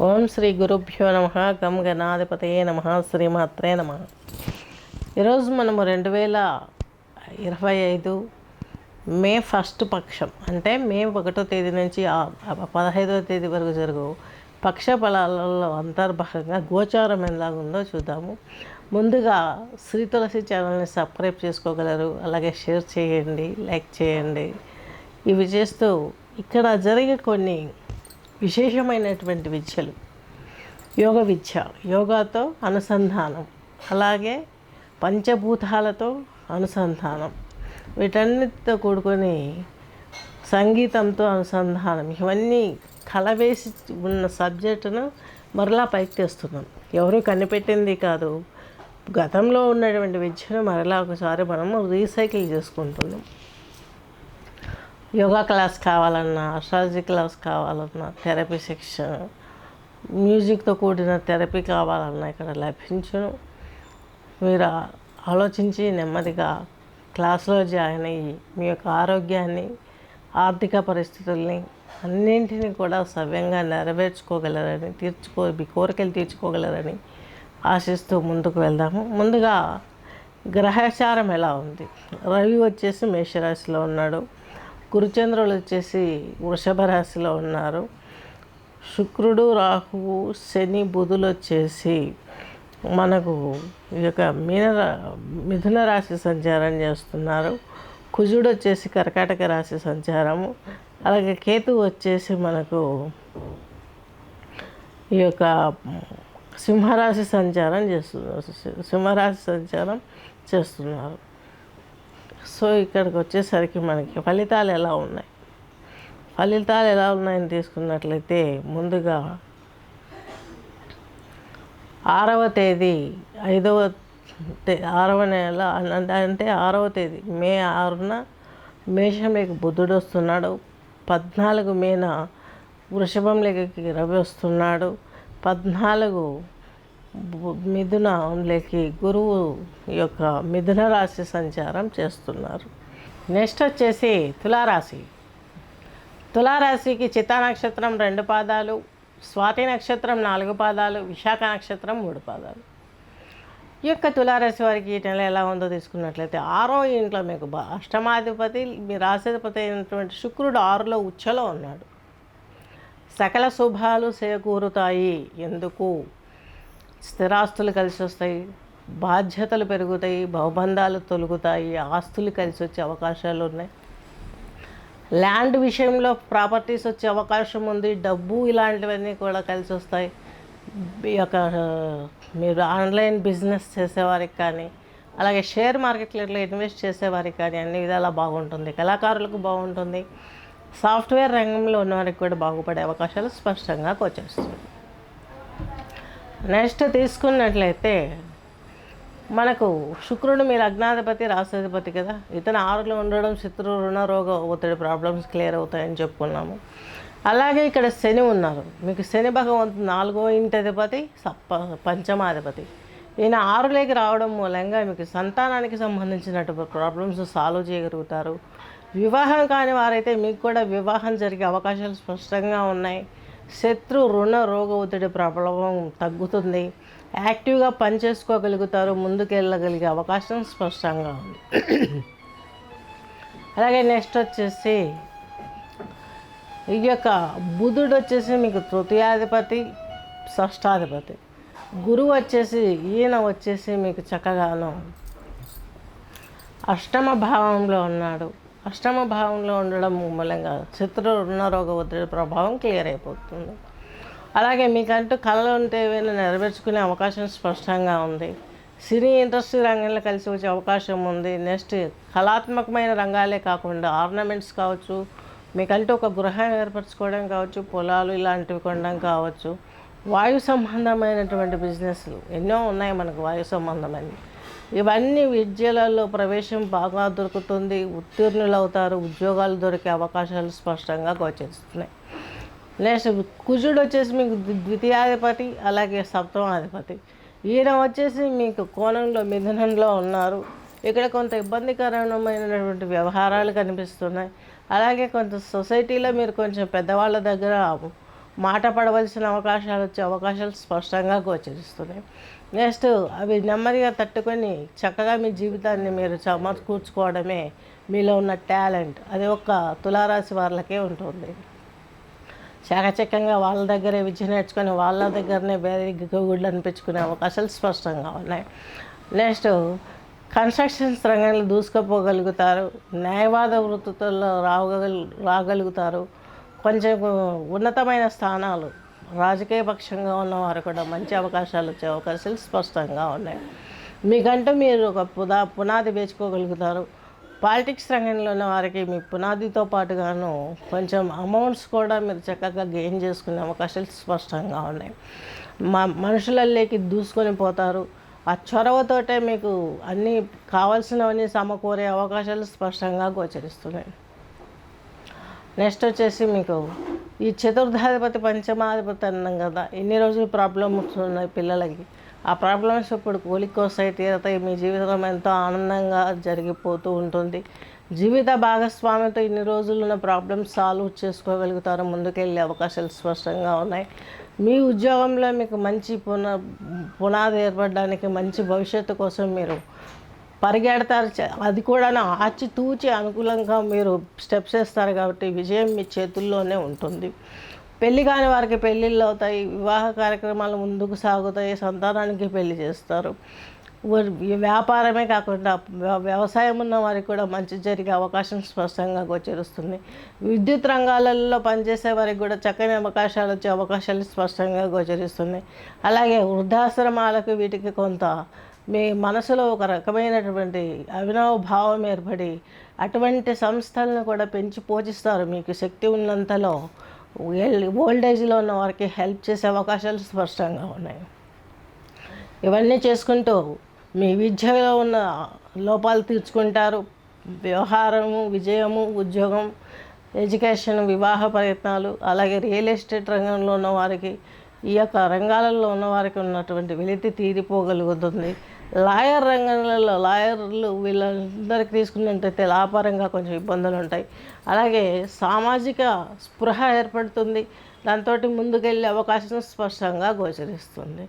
ఓం శ్రీ గురుభ్యో నమ. గం గణాధిపతయే నమ. శ్రీమాత్రే నమ. ఈరోజు మనము 2025 మే 1 పక్షం అంటే మే 1వ తేదీ నుంచి 15వ తేదీ వరకు జరుగు పక్ష ఫలాలలో అంతర్భాగంగా గోచారం ఎలాగుందో చూద్దాము. ముందుగా శ్రీ తులసి ఛానల్ని సబ్స్క్రైబ్ చేసుకోగలరు. అలాగే షేర్ చేయండి, లైక్ చేయండి. ఇవి చేస్తూ ఇక్కడ జరిగే కొన్ని విశేషమైనటువంటి విద్యలు, యోగ విద్య, యోగాతో అనుసంధానం, అలాగే పంచభూతాలతో అనుసంధానం, వీటన్నిటితో కూడుకొని సంగీతంతో అనుసంధానం, ఇవన్నీ కలవేసి ఉన్న సబ్జెక్టును మరలా పైకి తెస్తున్నాం. ఎవరు కనిపెట్టింది కాదు, గతంలో ఉన్నటువంటి విద్యను మరలా ఒకసారి మనము రీసైకిల్ చేసుకుంటున్నాం. యోగా క్లాస్ కావాలన్నా, అస్ట్రాలజీ క్లాస్ కావాలన్నా, థెరపీ సెక్షన్, మ్యూజిక్తో కూడిన థెరపీ కావాలన్నా ఇక్కడ లభించును. మీరు ఆలోచించి నెమ్మదిగా క్లాస్లో జాయిన్ అయ్యి మీ యొక్క ఆరోగ్యాన్ని, ఆర్థిక పరిస్థితుల్ని అన్నింటినీ కూడా సవ్యంగా నెరవేర్చుకోగలరని, మీ కోరికలు తీర్చుకోగలరని ఆశిస్తూ ముందుకు వెళ్దాము. ముందుగా గ్రహచారం ఎలా ఉంది? రవి వచ్చేసి మేషరాశిలో ఉన్నాడు, గురుచంద్రులు వచ్చేసి వృషభ రాశిలో ఉన్నారు, శుక్రుడు, రాహువు, శని, బుధులు వచ్చేసి మనకు ఈ యొక్క మిథున రాశి సంచారం చేస్తున్నారు. కుజుడు వచ్చేసి కర్కాటక రాశి సంచారము, అలాగే కేతువు వచ్చేసి మనకు ఈ యొక్క సింహరాశి సంచారం చేస్తున్నారు. సో ఇక్కడికి వచ్చేసరికి మనకి ఫలితాలు ఎలా ఉన్నాయని తీసుకున్నట్లయితే ముందుగా 6వ తేదీ 6వ నెల అంటే 6వ తేదీ మే 6న మేషంలోకి బుధుడు వస్తున్నాడు. 14 మేన వృషభంలోకి రవి వస్తున్నాడు. 14 మిథునంలోకి గురువు యొక్క మిథున రాశి సంచారం చేస్తున్నారు. నెక్స్ట్ వచ్చేసి తులారాశికి చిత్తా నక్షత్రం 2 పాదాలు, స్వాతి నక్షత్రం 4 పాదాలు, విశాఖ నక్షత్రం 3 పాదాలు. ఈ యొక్క తులారాశి వారికి ఈ నెల ఎలా ఉందో తీసుకున్నట్లయితే 6వ ఇంట్లో మీకు అష్టమాధిపతి, మీ రాశాధిపతి అయినటువంటి శుక్రుడు 6లో ఉచ్చలో ఉన్నాడు. సకల శుభాలు చేకూరుతాయి. ఎందుకు? స్థిరాస్తులు కలిసి వస్తాయి, బాధ్యతలు పెరుగుతాయి, బహుబంధాలు తొలుగుతాయి, ఆస్తులు కలిసి వచ్చే అవకాశాలు ఉన్నాయి. ల్యాండ్ విషయంలో ప్రాపర్టీస్ వచ్చే అవకాశం ఉంది. డబ్బు ఇలాంటివన్నీ కూడా కలిసి వస్తాయి. ఈ యొక్క మీరు ఆన్లైన్ బిజినెస్ చేసేవారికి కానీ, అలాగే షేర్ మార్కెట్లో ఇన్వెస్ట్ చేసేవారికి కానీ అన్ని విధాలా బాగుంటుంది. కళాకారులకు బాగుంటుంది. సాఫ్ట్వేర్ రంగంలో ఉన్నవారికి కూడా బాగుపడే అవకాశాలు స్పష్టంగా గోచరిస్తుంది. నెక్స్ట్ తీసుకున్నట్లయితే మనకు శుక్రుడు మీ లగ్నాధిపతి, రాశాధిపతి కదా, ఇతను 6లో ఉండడం శత్రు, రుణ, రోగ, ఒత్తిడి ప్రాబ్లమ్స్ క్లియర్ అవుతాయని చెప్పుకున్నాము. అలాగే ఇక్కడ శని ఉన్నారు. మీకు శని భగవంతుడు 4వ ఇంటి అధిపతి, పంచమాధిపతి. ఈయన 6లోకి రావడం మూలంగా మీకు సంతానానికి సంబంధించినటువంటి ప్రాబ్లమ్స్ సాల్వ్ చేయగలుగుతారు. వివాహం కాని వారైతే మీకు కూడా వివాహం జరిగే అవకాశాలు స్పష్టంగా ఉన్నాయి. శత్రు, రుణ, రోగ, ఒత్తిడి ప్రభావం తగ్గుతుంది. యాక్టివ్గా పనిచేసుకోగలుగుతారు. ముందుకెళ్ళగలిగే అవకాశం స్పష్టంగా ఉంది. అలాగే నెక్స్ట్ వచ్చేసి ఈ యొక్క బుధుడు వచ్చేసి మీకు తృతీయాధిపతి, షష్టాధిపతి. గురువు వచ్చేసి ఈయన వచ్చేసి మీకు చక్కగాను అష్టమ భావంలో ఉన్నాడు. అష్టమ భావంలో ఉండడం మూలంగా శత్రు, రుణ, రోగ, ఒత్తిడి ప్రభావం క్లియర్ అయిపోతుంది. అలాగే మీకంటూ కళలు ఉంటే ఏవైనా నెరవేర్చుకునే అవకాశం స్పష్టంగా ఉంది. సినీ ఇండస్ట్రీ రంగంలో కలిసి వచ్చే అవకాశం ఉంది. నెక్స్ట్ కళాత్మకమైన రంగాలే కాకుండా ఆర్నమెంట్స్ కావచ్చు, మీకంటూ ఒక గృహం ఏర్పరచుకోవడం కావచ్చు, పొలాలు ఇలాంటివి కొనడం కావచ్చు, వాయు సంబంధమైనటువంటి బిజినెస్లు ఎన్నో ఉన్నాయి మనకు. వాయు సంబంధమైన ఇవన్నీ విద్యలలో ప్రవేశం బాగా దొరుకుతుంది. ఉత్తీర్ణులు అవుతారు. ఉద్యోగాలు దొరికే అవకాశాలు స్పష్టంగా గోచరిస్తున్నాయి. నెక్స్ట్ కుజుడు వచ్చేసి మీకు ద్వితీయాధిపతి, అలాగే సప్తమాధిపతి. ఈయన వచ్చేసి మీకు కోణంలో మిథునంలో ఉన్నారు. ఇక్కడ కొంత ఇబ్బందికరమైనటువంటి వ్యవహారాలు కనిపిస్తున్నాయి. అలాగే కొంత సొసైటీలో మీరు కొంచెం పెద్దవాళ్ళ దగ్గర మాట పడవలసిన అవకాశాలు వచ్చే అవకాశాలు స్పష్టంగా గోచరిస్తున్నాయి. నెక్స్ట్ అవి నెమ్మదిగా తట్టుకొని చక్కగా మీ జీవితాన్ని మీరు సమకూర్చుకోవడమే మీలో ఉన్న టాలెంట్. అది ఒక్క తులారాశి వాళ్ళకే ఉంటుంది. చాకచక్యంగా వాళ్ళ దగ్గరే విద్య నేర్చుకొని వాళ్ళ దగ్గరనే వేరే గుడ్లు అనిపించుకునే అవకాశాలు స్పష్టంగా ఉన్నాయి. నెక్స్ట్ కన్స్ట్రక్షన్స్ రంగంలో దూసుకుపోగలుగుతారు. న్యాయవాద వృత్తుల్లో రాగలుగుతారు. కొంచెం ఉన్నతమైన స్థానాలు రాజకీయ పక్షంగా ఉన్నవారు కూడా మంచి అవకాశాలు వచ్చే అవకాశాలు స్పష్టంగా ఉన్నాయి. మీకంటూ మీరు ఒక పునాది వేసుకోగలుగుతారు. పాలిటిక్స్ రంగంలో ఉన్న వారికి మీ పునాదితో పాటుగాను కొంచెం అమౌంట్స్ కూడా మీరు చక్కగా గెయిన్ చేసుకునే అవకాశాలు స్పష్టంగా ఉన్నాయి. మనుషులలోకి దూసుకొని పోతారు. ఆ చొరవతోటే మీకు అన్నీ కావాల్సినవన్నీ సమకూరే అవకాశాలు స్పష్టంగా గోచరిస్తున్నాయి. నెక్స్ట్ వచ్చేసి మీకు ఈ చతుర్థాధిపతి పంచమాధిపతి అన్నాం కదా, ఎన్ని రోజులు ప్రాబ్లమ్స్ ఉన్నాయి పిల్లలకి, ఆ ప్రాబ్లమ్స్ ఇప్పుడు కూలికొస్తాయి, తీరతాయి. మీ జీవితం ఎంతో ఆనందంగా జరిగిపోతూ ఉంటుంది. జీవిత భాగస్వామితో ఇన్ని రోజులు ఉన్న ప్రాబ్లమ్స్ సాల్వ్ చేసుకోగలుగుతారు. ముందుకెళ్ళే అవకాశాలు స్పష్టంగా ఉన్నాయి. మీ ఉద్యోగంలో మీకు మంచి పునాది ఏర్పడడానికి, మంచి భవిష్యత్తు కోసం మీరు పరిగెడతారు. అది కూడా ఆచితూచి అనుకూలంగా మీరు స్టెప్స్ వేస్తారు కాబట్టి విజయం మీ చేతుల్లోనే ఉంటుంది. పెళ్లి కాని వారికి పెళ్ళిళ్ళు అవుతాయి. వివాహ కార్యక్రమాలు ముందుకు సాగుతాయి. సంతానానికి పెళ్లి చేస్తారు. వ్యాపారమే కాకుండా వ్యవసాయం ఉన్న వారికి కూడా మంచి జరిగే అవకాశం స్పష్టంగా గోచరిస్తుంది. విద్యుత్ రంగాలలో పనిచేసే వారికి కూడా చక్కని అవకాశాలు వచ్చే అవకాశాలు స్పష్టంగా గోచరిస్తున్నాయి. అలాగే వృద్ధాశ్రమాలకు వీటికి కొంత మీ మనసులో ఒక రకమైనటువంటి అభినవ భావం ఏర్పడి అటువంటి సంస్థలను కూడా పెంచి పోషిస్తారు. మీకు శక్తి ఉన్నంతలో ఓల్డేజ్లో ఉన్న వారికి హెల్ప్ చేసే అవకాశాలు స్పష్టంగా ఉన్నాయి. ఇవన్నీ చేసుకుంటూ మీ విద్యలో ఉన్న లోపాలు తీర్చుకుంటారు. వ్యవహారము, విజయము, ఉద్యోగం, ఎడ్యుకేషన్, వివాహ ప్రయత్నాలు, అలాగే రియల్ ఎస్టేట్ రంగంలో ఉన్న వారికి, ఈ యొక్క రంగాలలో ఉన్నవారికి ఉన్నటువంటి వెలితి తీరిపోగలుగుతుంది. లాయర్ రంగంలో లాయర్లు వీళ్ళందరికీ తీసుకున్నట్టయితే లాభపరంగా కొంచెం ఇబ్బందులు ఉంటాయి. అలాగే సామాజిక స్పృహ ఏర్పడుతుంది. దాంతో ముందుకెళ్ళే అవకాశం స్పష్టంగా గోచరిస్తుంది.